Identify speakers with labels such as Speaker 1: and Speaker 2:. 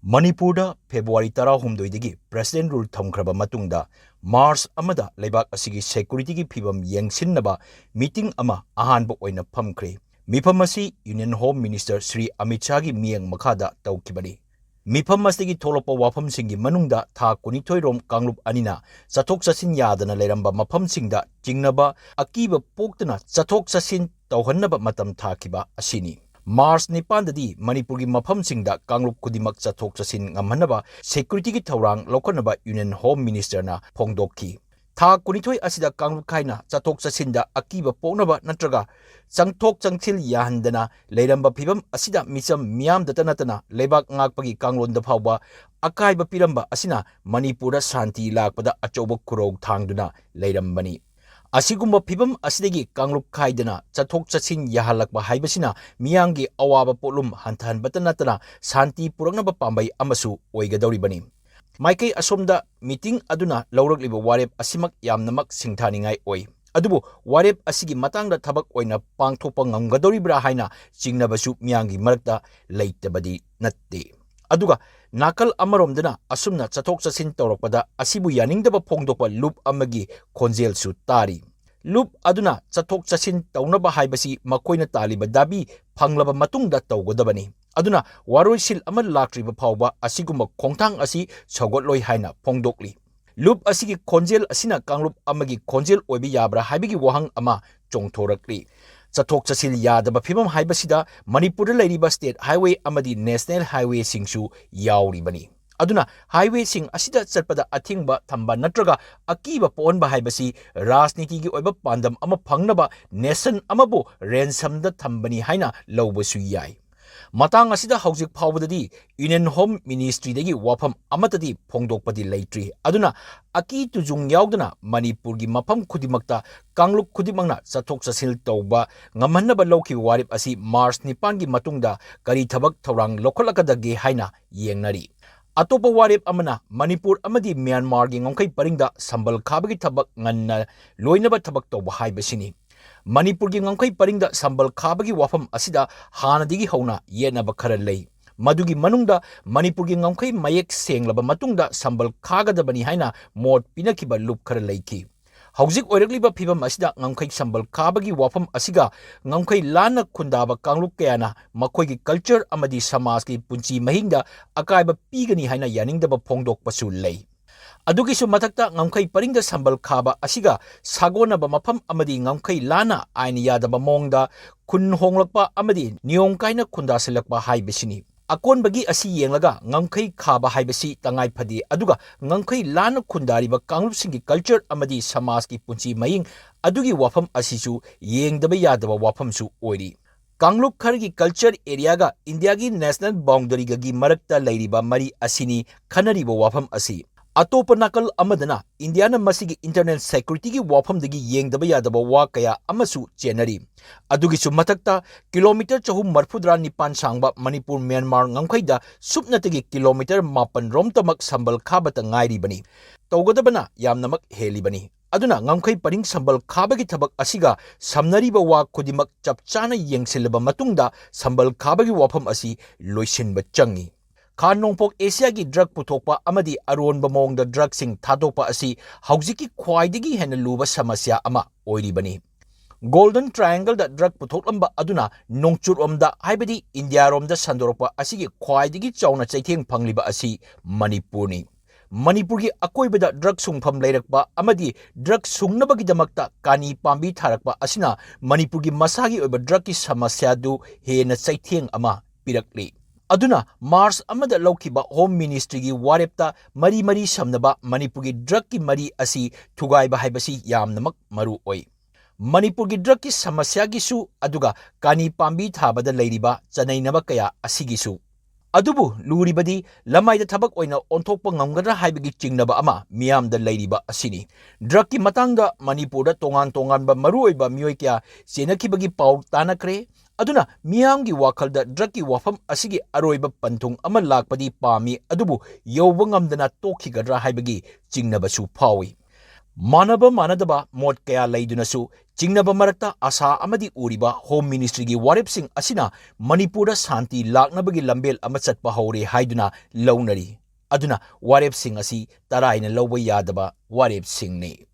Speaker 1: Manipurda February 18 President Rule Thamkraba matungda March Amada Leibak asigi security gi phibam yengsinnaba meeting ama ahanba oina phamkhre. Mifam asi Union Home Minister Sri Amit Shah gi miyang makhada tawkibani. Mifam asigi tholopa wafam singi manungda tha kunithoi rom Kanglup anina chathok chasin yadana leramba mafam singda jingnaba akiba poktana chathok chasin tawhannaba matam thakiba asini. March Nipandadi Manipurgi mafam singda Kanglup kudimak chathok chasin ngamhanaba security gi thawrang lokhanaba Union Home Minister na phongdokki. Tha kunithoi asida Kanglup khaina chathok chasinda akiba poknaba natraga changthok changthil yahandana leiramba phibam asida misam miyam datanatana lebak ngakpagi kanglonda phawba akaiba piramba asina Manipura shanti lakpada achoba kurog thangduna leirambani. Asigumba phibam asidagi Kanglup khaidana chathok chachin yahalakba haibasina miyangi awaba polum hantan batanatana shanti purangnaba pambai amasu oigadoribani. Maikei asomda meeting aduna lauragliba Warep asimak yamnamak singthaningai oi. Adubu Warep asigi matangda thabak oina pangthopa ngamgadoribra haina chingnabasu miyangi marakta leitabadi natte. Aduga nakal amaromdana asumna chathok chachin tawrakpada asibu yaningdaba phongdokpa loop amagi khonjel su tari. Loop aduna chathok chachin tawnaba haibasi makoina taliba dabi phanglaba matungda tawgodabani. Aduna waroisil ama lakriba phawba asiguma khongthang asi chagotloi haina phongdokli. Loop asigi khonjel asina Kanglup amagi khonjel oibi yabra haibigi wahang ama chongthorakli. Chathok chachin yadaba phibam haibasida Manipur leiriba state highway amadi national highway singsu yauribani. Aduna highway sing asida chatpada athingba thamba natraga akiba ponba haibasi rajniti gi oiba pandam ama phangnaba nation amabu ransom da thambani haina lawbasu yai. Matang asida haujik phawbadadi Union Home Ministry dagi wafam amatadi phongdokpadi leitri. Aduna aki tujung yaudana Manipurgi mafam khudimakta Kanglup khudimangna chathok chasil tawba ngamhannaba Loukhiba Warep asi March 9 gi matungda kari thabak thawrang lokholakadage haina yengnari. Atopa Warep amana Manipur amadi Myanmar gi ngomkai paringda sambal khabagi thabak nganna loinaba thabak tawba haibasini. Manipurgi ngomkai paringda sambal khabagi wafam asida hanadigi hauna yenaba khara lei. Madugi manungda Manipurgi ngomkai mayek senglaba matungda sambal khagadabani haina mot pinakiba loop khara leiki. Haujik oiragliba phibam asida ngomkai sambal khabagi wafam asiga ngomkai lana khundaba Kanglup kayana makhoigi culture amadi samaj ki punchi mahingda akaiba pigani haina yaningdaba phongdokpasu lei. Adugisu mathakta ngomkai paringda sambal khaba asiga sagonaba mafam amadi ngomkai lana ain yadaba mongda khun honglakpa amadi niyong kaina khunda silakpa haibasini. Akonbagi asi yenglaga ngomkai khaba haibasi tangai phadi aduga ngomkai lana khundariba Kanglup singi culture amadi samaj ki punchi maying adugi wafam asisu yengdaba yadaba wafamsu oiri. Kanglup khargi culture area ga India gi national boundary gi marakta leiriba mari asini khanariba wafam asi. Atopa nakal amadana Indiana masigi internet security gi wafam dagi yengdaba yadaba wa kaya amasu chenari. Adugisu matakta kilometer chahum marfudra nipan sangba Manipur Myanmar ngangkhaida supnatagi kilometer mapan rom tamak sambal khabata ngairi bani. Tawgadabana yamnamak heli bani. Aduna ngangkai paring sambal khabagi thabak asiga samnariba wa kudimak chapchana yengsilaba matungda sambal khabagi wafam asi loisinba changi. Khan Nongpok Asia gi drug puthokpa amadi Arun bamongda drug sing thadokpa asi haujiki khwaidigi hena luba samasya ama oiribani. Golden Triangle da drug puthoklamba aduna nongchur omda haibadi India romda sandorakpa asigi khwaidigi chauna chaitheng phangliba asi Manipurni. Manipurgi akoibada drug sungpham leirakpa amadi drug sungnabagi-damakta kani pambi tharakpa asina Manipurgi masagi oiba drug ki samasya du hena chaitheng ama pirakli. Aduna March amada Loukhiba Home Ministry gi Warepta mari samnaba Manipurgi drug ki mari asi thugaiba haibasi yamnamak maru oi. Manipurgi drug ki samasya gisu aduga kani pambi thabada leiriba chanainaba kaya asigisu. Adubu luribadi lamaida thabak oina onthokpa ngamgadra haibagi chingnaba ama miyamda leiriba asini. Drug ki matangda Manipurda tongan-tonganba maruoiba miyoi kya senakibagi paw tanakre. Aduna miyamgi wakhalda drug ki wafam asigi aroiba panthung ama lakpadi pami adubu yowba ngamdana tokhigadra haibagi chingnabasu phawi. Manaba manadaba mot kaya laydunasu Chingnaba marakta asa amadi uriba Home Ministry gi Warep sing asina Manipura santi laknabagi lambel ama chatpa hore haiduna lawnari. Aduna Warep sing asi taraina lawba yadaba Warep sing ni.